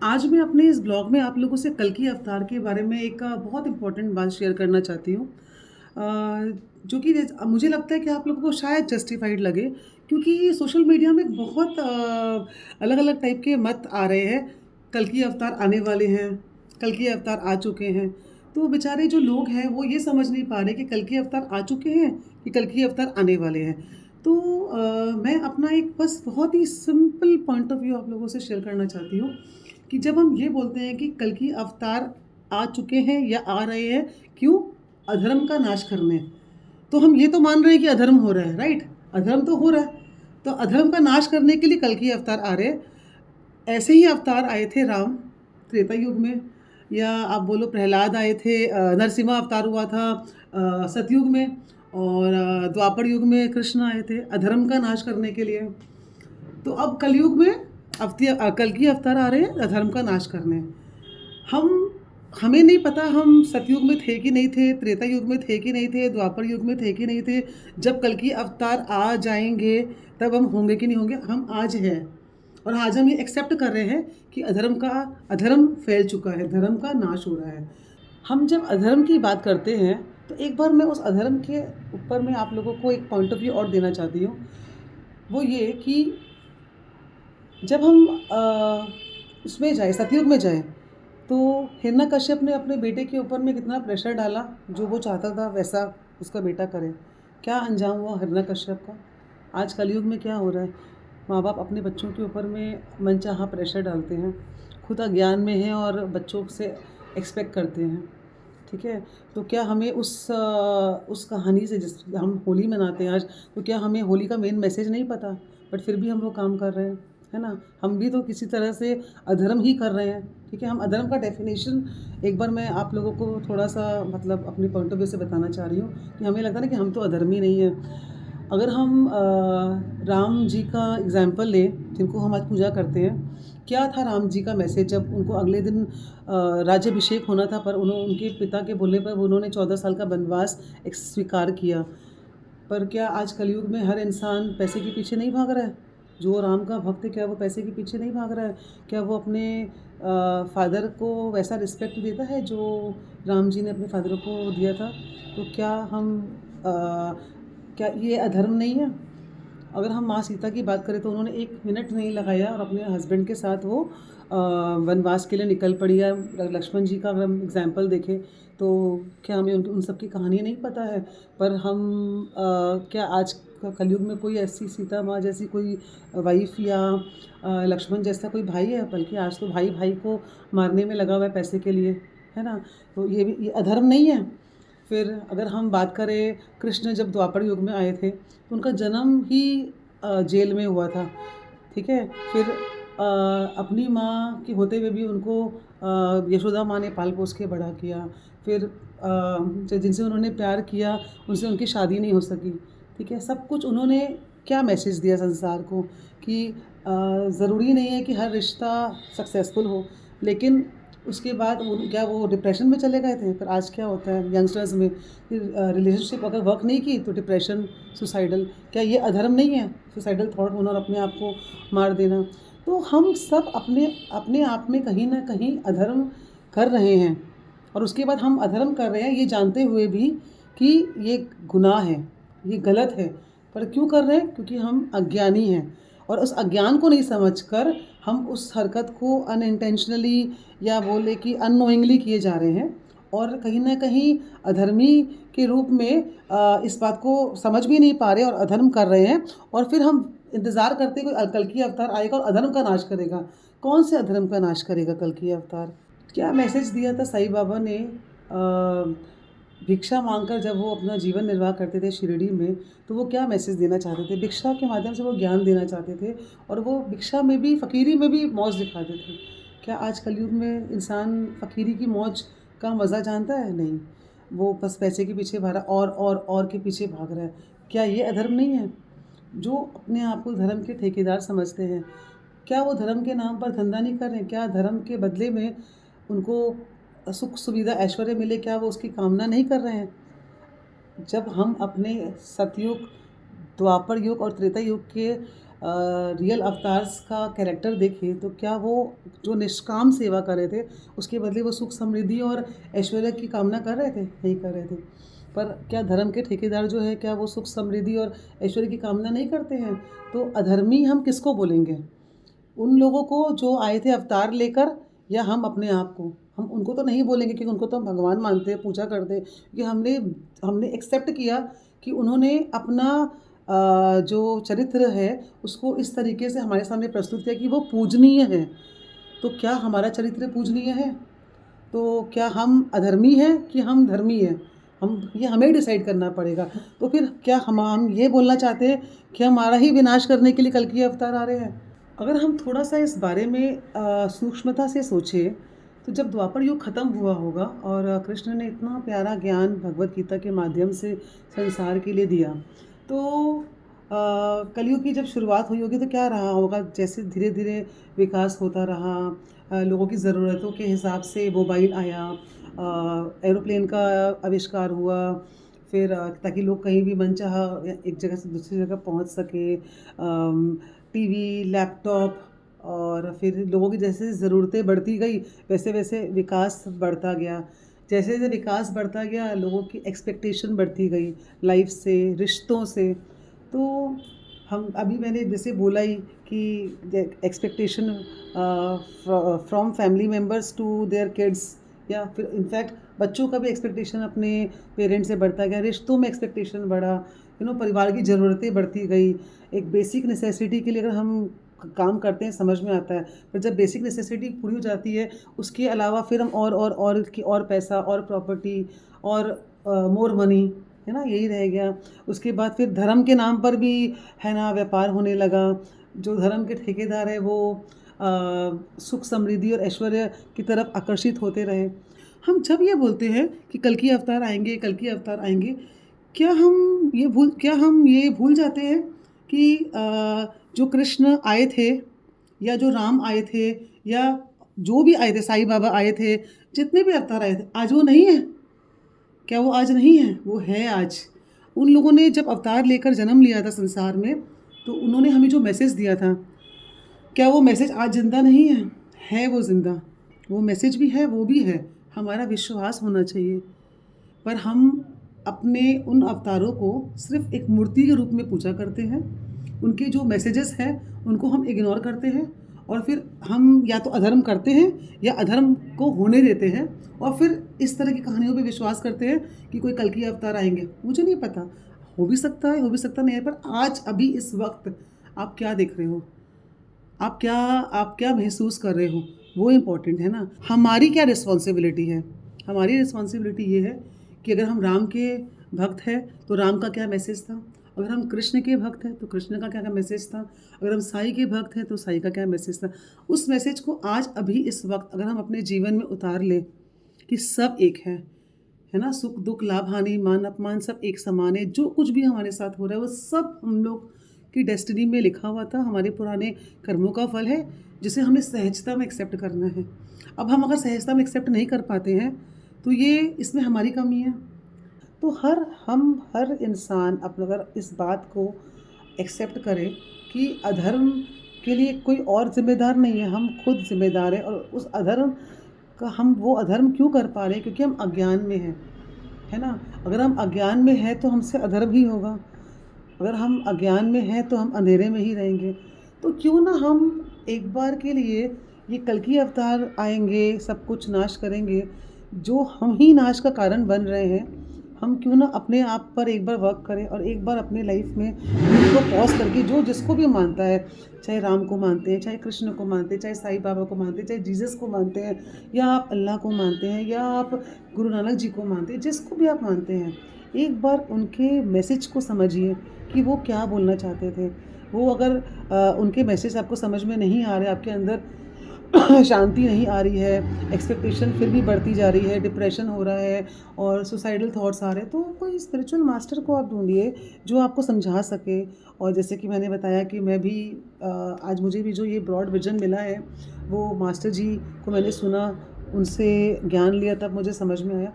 आज मैं अपने इस ब्लॉग में आप लोगों से कल्कि अवतार के बारे में एक बहुत इम्पोर्टेंट बात शेयर करना चाहती हूँ। जो कि मुझे लगता है कि आप लोगों को शायद जस्टिफाइड लगे, क्योंकि सोशल मीडिया में बहुत अलग-अलग टाइप के मत आ रहे हैं। कल्कि अवतार आने वाले हैं, कल्कि अवतार आ चुके हैं। तो बेचारे जो लोग हैं वो ये समझ नहीं पा रहे कि कल्कि अवतार आ चुके हैं कि कल्कि अवतार आने वाले हैं। तो मैं अपना एक बस बहुत ही सिंपल पॉइंट ऑफ व्यू आप लोगों से शेयर करना चाहती हूँ कि जब हम ये बोलते हैं कि कल्कि अवतार आ चुके हैं या आ रहे हैं, क्यों? अधर्म का नाश करने। तो हम ये तो मान रहे हैं कि अधर्म हो रहा है, राइट? अधर्म तो हो रहा है, तो अधर्म का नाश करने के लिए कल्कि अवतार आ रहे हैं। ऐसे ही अवतार आए थे राम त्रेता युग में, या आप बोलो प्रहलाद आए थे, नरसिम्हा अवतार हुआ था सतयुग में, और द्वापर युग में कृष्ण आए थे अधर्म का नाश करने के लिए। तो अब कलयुग में कल्कि अवतार आ रहे हैं अधर्म का नाश करने। हम हमें नहीं पता हम सतयुग में थे कि नहीं थे, त्रेता युग में थे कि नहीं थे, द्वापर युग में थे कि नहीं थे। जब कल्कि अवतार आ जाएंगे तब हम होंगे कि नहीं होंगे। हम आज हैं, और आज हम ये एक्सेप्ट कर रहे हैं कि अधर्म फैल चुका है, धर्म का नाश हो रहा है। हम जब अधर्म की बात करते हैं तो एक बार मैं उस अधर्म के ऊपर मैं आप लोगों को एक पॉइंट ऑफ व्यू और देना चाहती हूँ। वो ये कि जब हम उसमें जाए, सतयुग में जाए, तो हिरण्यकश्यप ने अपने बेटे के ऊपर में कितना प्रेशर डाला। जो वो चाहता था वैसा उसका बेटा करे। क्या अंजाम हुआ हिरण्यकश्यप का? आज कलयुग में क्या हो रहा है? माँ बाप अपने बच्चों के ऊपर में मनचाहा प्रेशर डालते हैं, खुद अज्ञान में हैं और बच्चों से एक्सपेक्ट करते हैं। ठीक है, तो क्या हमें उस कहानी से, जिस हम होली मनाते हैं आज, तो क्या हमें होली का मेन मैसेज नहीं पता? बट फिर भी हम वो काम कर रहे हैं, है ना? हम भी तो किसी तरह से अधर्म ही कर रहे हैं। ठीक है, हम अधर्म का डेफिनेशन एक बार मैं आप लोगों को थोड़ा सा मतलब अपने पॉइंट ऑफ व्यू से बताना चाह रही हूँ कि हमें लगता है ना कि हम तो अधर्मी नहीं हैं। अगर हम राम जी का एग्जाम्पल लें, जिनको हम आज पूजा करते हैं, क्या था राम जी का मैसेज जब उनको अगले दिन राज्याभिषेक होना था, पर उनके पिता के बोलने पर उन्होंने 14 साल का वनवास स्वीकार किया। पर क्या आज कलयुग में हर इंसान पैसे के पीछे नहीं भाग रहा है? जो राम का भक्त है, क्या वो पैसे के पीछे नहीं भाग रहा है? क्या वो अपने फादर को वैसा रिस्पेक्ट देता है जो राम जी ने अपने फादर को दिया था? तो क्या ये अधर्म नहीं है? अगर हम माँ सीता की बात करें तो उन्होंने 1 मिनट नहीं लगाया और अपने हस्बैंड के साथ वो वनवास के लिए निकल पड़ी। या लक्ष्मण जी का अगर हम एग्जाम्पल देखें तो क्या हमें उन सब की कहानी नहीं पता है? पर हम क्या आज कलयुग में कोई ऐसी सीता माँ जैसी कोई वाइफ या लक्ष्मण जैसा कोई भाई है? बल्कि आज तो भाई भाई को मारने में लगा हुआ है पैसे के लिए, है ना? तो ये अधर्म नहीं है? फिर अगर हम बात करें, कृष्ण जब द्वापर युग में आए थे तो उनका जन्म ही जेल में हुआ था। ठीक है, फिर अपनी माँ के होते हुए भी उनको यशोदा माँ ने पाल पोस के बड़ा किया। फिर जिनसे उन्होंने प्यार किया उनसे उनकी शादी नहीं हो सकी। ठीक है, सब कुछ उन्होंने क्या मैसेज दिया संसार को कि ज़रूरी नहीं है कि हर रिश्ता सक्सेसफुल हो। लेकिन उसके बाद क्या वो डिप्रेशन में चले गए थे? पर आज क्या होता है यंगस्टर्स में, रिलेशनशिप अगर वर्क नहीं की तो डिप्रेशन, सुसाइडल। क्या ये अधर्म नहीं है? सुसाइडल थॉट होना और अपने आप को मार देना। तो हम सब अपने अपने आप में कहीं ना कहीं अधर्म कर रहे हैं, और उसके बाद हम अधर्म कर रहे हैं ये जानते हुए भी कि ये गुनाह है, ये गलत है। पर क्यों कर रहे हैं? क्योंकि हम अज्ञानी हैं, और उस अज्ञान को नहीं समझकर हम उस हरकत को अनइंटेंशनली या बोले कि अननोइंगली किए जा रहे हैं, और कहीं ना कहीं अधर्मी के रूप में इस बात को समझ भी नहीं पा रहे और अधर्म कर रहे हैं। और फिर हम इंतज़ार करते हैं कोई कल्कि अवतार आएगा और अधर्म का नाश करेगा। कौन से अधर्म का नाश करेगा कल्कि अवतार? क्या मैसेज दिया था साईं बाबा ने? भिक्षा मांगकर जब वो अपना जीवन निर्वाह करते थे शिरडी में, तो वो क्या मैसेज देना चाहते थे? भिक्षा के माध्यम से वो ज्ञान देना चाहते थे, और वो भिक्षा में भी, फ़कीरी में भी मौज दिखाते थे। क्या आज कलयुग में इंसान फ़कीरी की मौज का मज़ा जानता है? नहीं, वो बस पैसे के पीछे भाग रहा है, और के पीछे भाग रहा है। क्या ये अधर्म नहीं है? जो अपने आप को धर्म के ठेकेदार समझते हैं, क्या वो धर्म के नाम पर धंधा नहीं कर रहे हैं? क्या धर्म के बदले में उनको सुख सुविधा ऐश्वर्य मिले, क्या वो उसकी कामना नहीं कर रहे हैं? जब हम अपने सतयुग, द्वापर युग और त्रेता युग के रियल अवतार्स का कैरेक्टर देखें तो क्या वो जो निष्काम सेवा कर रहे थे, उसके बदले वो सुख समृद्धि और ऐश्वर्य की कामना कर रहे थे? नहीं कर रहे थे। पर क्या धर्म के ठेकेदार जो है, क्या वो सुख समृद्धि और ऐश्वर्य की कामना नहीं करते हैं? तो अधर्मी हम किसको बोलेंगे? उन लोगों को जो आए थे अवतार लेकर, या हम अपने आप को? हम उनको तो नहीं बोलेंगे क्योंकि उनको तो हम भगवान मानते हैं, पूजा करते हैं, क्योंकि हमने हमने एक्सेप्ट किया कि उन्होंने अपना जो चरित्र है उसको इस तरीके से हमारे सामने प्रस्तुत किया कि वो पूजनीय है। तो क्या हमारा चरित्र पूजनीय है? तो क्या हम अधर्मी हैं कि हम धर्मी हैं? ये हमें डिसाइड करना पड़ेगा। तो फिर क्या हम ये बोलना चाहते हैं कि हमारा ही विनाश करने के लिए कल्कि अवतार आ रहे हैं? अगर हम थोड़ा-सा इस बारे में सूक्ष्मता से सोचें, तो जब द्वापर युग ख़त्म हुआ होगा और कृष्ण ने इतना प्यारा ज्ञान भगवद गीता के माध्यम से संसार के लिए दिया, तो कलयुग की जब शुरुआत हुई होगी तो क्या रहा होगा? जैसे धीरे-धीरे विकास होता रहा, लोगों की ज़रूरतों के हिसाब से मोबाइल आया, एरोप्लेन का आविष्कार हुआ, फिर ताकि लोग कहीं भी मनचाहा एक जगह से दूसरी जगह पहुंच सके, टीवी, लैपटॉप, और फिर लोगों की जैसे ज़रूरतें बढ़ती गई वैसे-वैसे विकास बढ़ता गया। जैसे-जैसे विकास बढ़ता गया लोगों की एक्सपेक्टेशन बढ़ती गई लाइफ से, रिश्तों से। तो हम अभी मैंने जैसे बोला ही कि expectation from family members to their kids, या फिर इनफैक्ट बच्चों का भी एक्सपेक्टेशन अपने पेरेंट्स से बढ़ता गया, रिश्तों में एक्सपेक्टेशन बढ़ा, परिवार की ज़रूरतें बढ़ती गई। एक बेसिक नेसेसिटी के लिए अगर हम काम करते हैं समझ में आता है, पर जब बेसिक नेसेसिटी पूरी हो जाती है उसके अलावा फिर हम और पैसा और प्रॉपर्टी और मोर मनी, है ना, यही रह गया। उसके बाद फिर धर्म के नाम पर भी, है ना, व्यापार होने लगा। जो धर्म के ठेकेदार है वो सुख समृद्धि और ऐश्वर्य की तरफ आकर्षित होते रहे। हम जब ये बोलते हैं कि कल की अवतार आएंगे, कल की अवतार आएंगे, क्या हम ये भूल जाते हैं कि जो कृष्ण आए थे, या जो राम आए थे, या जो भी आए थे, साईं बाबा आए थे, जितने भी अवतार आए थे, आज वो नहीं है? क्या वो आज नहीं है? वो है आज। उन लोगों ने जब अवतार लेकर जन्म लिया था संसार में, तो उन्होंने हमें जो मैसेज दिया था, क्या वो मैसेज आज ज़िंदा नहीं है? है वो ज़िंदा। वो मैसेज भी है, वो भी है। हमारा विश्वास होना चाहिए। पर हम अपने उन अवतारों को सिर्फ़ एक मूर्ति के रूप में पूजा करते हैं। उनके जो मैसेजेस हैं, उनको हम इग्नोर करते हैं, और फिर हम या तो अधर्म करते हैं या अधर्म को होने देते हैं, और फिर इस तरह की कहानियों पे विश्वास करते हैं कि कोई कल्कि अवतार आएँगे। मुझे नहीं पता, हो भी सकता है, हो भी सकता नहीं है, पर आज अभी इस वक़्त आप क्या देख रहे हो? आप क्या महसूस कर रहे हो? वो इम्पोर्टेंट है ना। हमारी क्या रिस्पॉन्सिबिलिटी है? हमारी रिस्पॉन्सिबिलिटी ये है कि अगर हम राम के भक्त हैं तो राम का क्या मैसेज था, अगर हम कृष्ण के भक्त हैं तो कृष्ण का क्या क्या मैसेज था, अगर हम साईं के भक्त हैं तो साईं का क्या मैसेज था। उस मैसेज को आज अभी इस वक्त अगर हम अपने जीवन में उतार लें कि सब एक है ना, सुख दुख लाभ हानि मान अपमान सब एक समान है, जो कुछ भी हमारे साथ हो रहा है वो सब हम लोग की डेस्टिनी में लिखा हुआ था, हमारे पुराने कर्मों का फल है, जिसे हमें सहजता में एक्सेप्ट करना है। अब हम अगर सहजता में एक्सेप्ट नहीं कर पाते हैं तो ये इसमें हमारी कमी है। तो हर इंसान अब अगर इस बात को एक्सेप्ट करे कि अधर्म के लिए कोई और ज़िम्मेदार नहीं है, हम खुद ज़िम्मेदार हैं, और उस अधर्म का हम वो अधर्म क्यों कर पा रहे हैं? क्योंकि हम अज्ञान में हैं, है ना? अगर हम अज्ञान में हैं तो हमसे अधर्म ही होगा। अगर हम अज्ञान में हैं तो हम अंधेरे में ही रहेंगे। तो क्यों ना हम एक बार के लिए, ये कल्कि अवतार आएंगे, सब कुछ नाश करेंगे, जो हम ही नाश का कारण बन रहे हैं, हम क्यों ना अपने आप पर एक बार वर्क करें और एक बार अपने लाइफ में उनको पॉज करके, जो जिसको भी मानता है, चाहे राम को मानते हैं, चाहे कृष्ण को मानते हैं, चाहे साईं बाबा को मानते हैं, चाहे जीसस को मानते हैं, या आप अल्लाह को मानते हैं, या आप गुरु नानक जी को मानते हैं, जिसको भी आप मानते हैं, एक बार उनके मैसेज को समझिए कि वो क्या बोलना चाहते थे। वो अगर उनके मैसेज आपको समझ में नहीं आ रहे, आपके अंदर शांति नहीं आ रही है, एक्सपेक्टेशन फिर भी बढ़ती जा रही है, डिप्रेशन हो रहा है और सुसाइडल थॉट्स आ रहे हैं, तो कोई स्पिरिचुअल मास्टर को आप ढूंढिए जो आपको समझा सके। और जैसे कि मैंने बताया कि मैं भी आज मुझे भी जो ये ब्रॉड विजन मिला है, वो मास्टर जी को मैंने सुना, उनसे ज्ञान लिया, तब मुझे समझ में आया।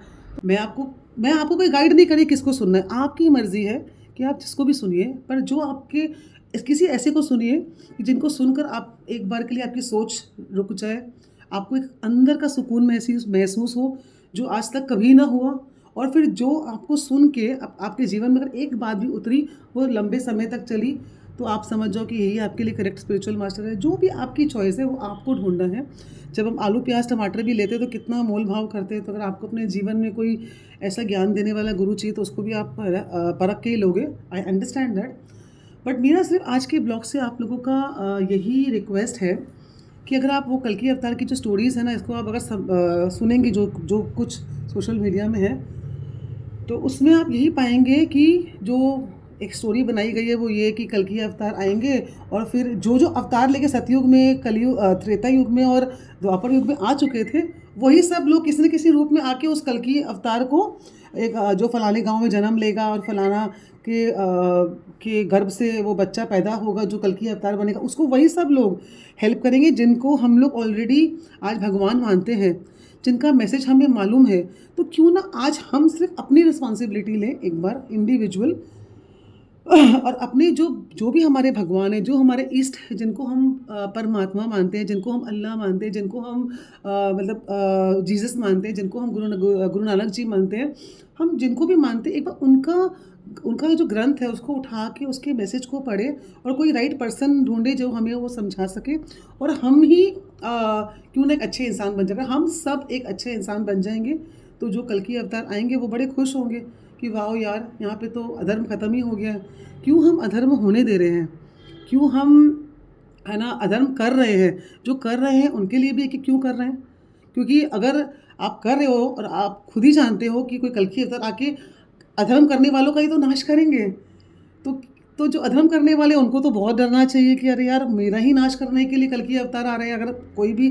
तो मैं आपको कोई गाइड नहीं करी किसको सुनना है, आपकी मर्ज़ी है कि आप जिसको भी सुनिए, पर जो आपके किसी ऐसे को सुनिए कि जिनको सुनकर आप एक बार के लिए आपकी सोच रुक जाए, आपको एक अंदर का सुकून महसूस महसूस हो, जो आज तक कभी ना हुआ, और फिर जो आपको सुन के आपके जीवन में अगर एक बात भी उतरी, वो लंबे समय तक चली, तो आप समझ जाओ कि यही आपके लिए करेक्ट स्पिरिचुअल मास्टर है। जो भी आपकी चॉइस है, वो आपको ढूँढना है। जब हम आलू, प्याज़, टमाटर भी लेते हैं, तो कितना मोल-भाव करते हैं, तो अगर आपको अपने जीवन में कोई ऐसा ज्ञान देने वाला गुरु चाहिए, तो उसको भी आप परख के ही लोगे। I understand that. बट मेरा सिर्फ आज के ब्लॉग से आप लोगों का यही रिक्वेस्ट है कि अगर आप वो कल्कि अवतार की जो स्टोरीज़ है ना, इसको आप अगर सुनेंगे, जो जो कुछ सोशल मीडिया में है, तो उसमें आप यही पाएंगे कि जो एक स्टोरी बनाई गई है, वो ये कि कल्कि अवतार आएंगे, और फिर जो जो अवतार लेके सतयुग में, कलयुग, त्रेता युग में और द्वापर युग में आ चुके थे, वही सब लोग किसी न किसी रूप में आके उस कल्कि अवतार को एक जो फलाने गांव में जन्म लेगा और फलाना के गर्भ से वो बच्चा पैदा होगा जो कल्कि अवतार बनेगा, उसको वही सब लोग हेल्प करेंगे जिनको हम लोग ऑलरेडी आज भगवान मानते हैं, जिनका मैसेज हमें मालूम है। तो क्यों ना आज हम सिर्फ अपनी रिस्पॉन्सिबिलिटी लें एक बार इंडिविजुअल, और अपने जो जो भी हमारे भगवान हैं, जो हमारे इष्ट हैं, जिनको हम परमात्मा मानते हैं, जिनको हम अल्लाह मानते हैं, जिनको हम जीसस मानते हैं, जिनको हम गुरु नानक जी मानते हैं, हम जिनको भी मानते हैं, एक बार उनका उनका जो ग्रंथ है उसको उठा के उसके मैसेज को पढ़े, और कोई राइट पर्सन ढूंढे जो हमें वो समझा सके, और हम ही क्यों ना एक अच्छे इंसान बन जाएगा। हम सब एक अच्छे इंसान बन जाएंगे, तो जो कल्कि अवतार आएंगे वो बड़े खुश होंगे कि वाह यार, यहाँ पे तो अधर्म ख़त्म ही हो गया है। क्यों हम अधर्म होने दे रहे हैं? क्यों हम, है ना, अधर्म कर रहे हैं? जो कर रहे हैं उनके लिए भी है कि क्यों कर रहे हैं, क्योंकि अगर आप कर रहे हो और आप खुद ही जानते हो कि कोई कल्कि अवतार आके अधर्म करने वालों का ही तो नाश करेंगे, तो तो जो अधर्म करने वाले उनको तो बहुत डरना चाहिए कि अरे यार, मेरा ही नाश करने के लिए कल्कि अवतार आ रहे हैं। अगर कोई भी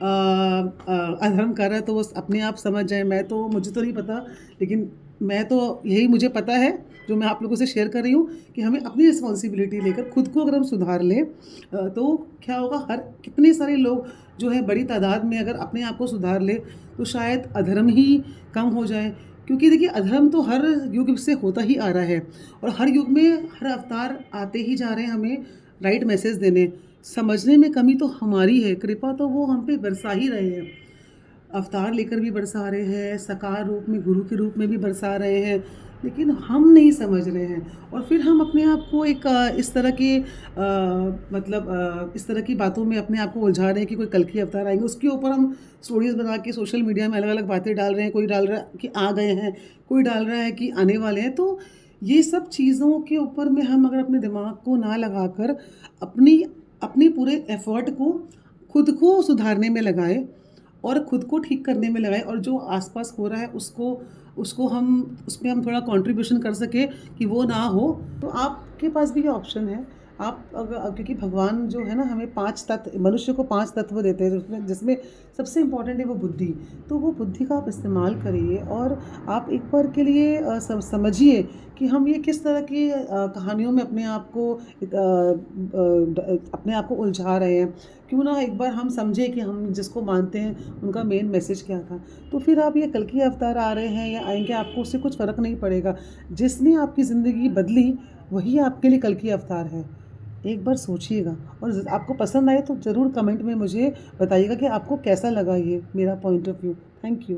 अधर्म कर रहा है तो वो अपने आप समझ जाए। मैं तो, मुझे तो नहीं पता, लेकिन मैं तो, यही मुझे पता है जो मैं आप लोगों से शेयर कर रही हूँ कि हमें अपनी रिस्पॉन्सिबिलिटी लेकर खुद को अगर हम सुधार लें, तो क्या होगा, हर कितने सारे लोग जो है बड़ी तादाद में अगर अपने आप को सुधार ले, तो शायद अधर्म ही कम हो जाए। क्योंकि देखिए, अधर्म तो हर युग से होता ही आ रहा है, और हर युग में हर अवतार आते ही जा रहे हैं हमें राइट मैसेज देने। समझने में कमी तो हमारी है, कृपा तो वो हम पे बरसा ही रहे हैं। अवतार लेकर भी बरसा रहे हैं, साकार रूप में, गुरु के रूप में भी बरसा रहे हैं, लेकिन हम नहीं समझ रहे हैं। और फिर हम अपने आप को एक इस तरह के इस तरह की बातों में अपने आप को उलझा रहे हैं कि कोई कल्कि अवतार आएंगे, उसके ऊपर हम स्टोरीज़ बना के सोशल मीडिया में अलग अलग बातें डाल रहे हैं। कोई डाल रहा है कि आ गए हैं, कोई डाल रहा है कि आने वाले हैं। तो ये सब चीज़ों के ऊपर में हम अगर अपने दिमाग को ना लगाकर अपनी अपनी पूरे एफर्ट को खुद को सुधारने में लगाए, और खुद को ठीक करने में लगाए, और जो आसपास हो रहा है उसको उसको हम उसमें हम थोड़ा कंट्रीब्यूशन कर सके कि वो ना हो, तो आपके पास भी ये ऑप्शन है। आप अगर, क्योंकि भगवान जो है ना, हमें 5 तत्व, मनुष्य को 5 तत्व देते हैं, जिसमें जिसमें सबसे इम्पॉर्टेंट है वो बुद्धि। तो वो बुद्धि का आप इस्तेमाल करिए, और आप एक बार के लिए समझिए कि हम ये किस तरह की कहानियों में अपने आप को अपने आप को उलझा रहे हैं। क्यों ना एक बार हम समझे कि हम जिसको मानते हैं उनका मेन मैसेज क्या था। तो फिर आप ये कल्कि अवतार आ रहे हैं या आएंगे, आपको उससे कुछ फ़र्क नहीं पड़ेगा। जिसने आपकी ज़िंदगी बदली, वही आपके लिए कल्कि अवतार है। एक बार सोचिएगा, और आपको पसंद आए तो ज़रूर कमेंट में मुझे बताइएगा कि आपको कैसा लगा ये मेरा point of view. Thank you.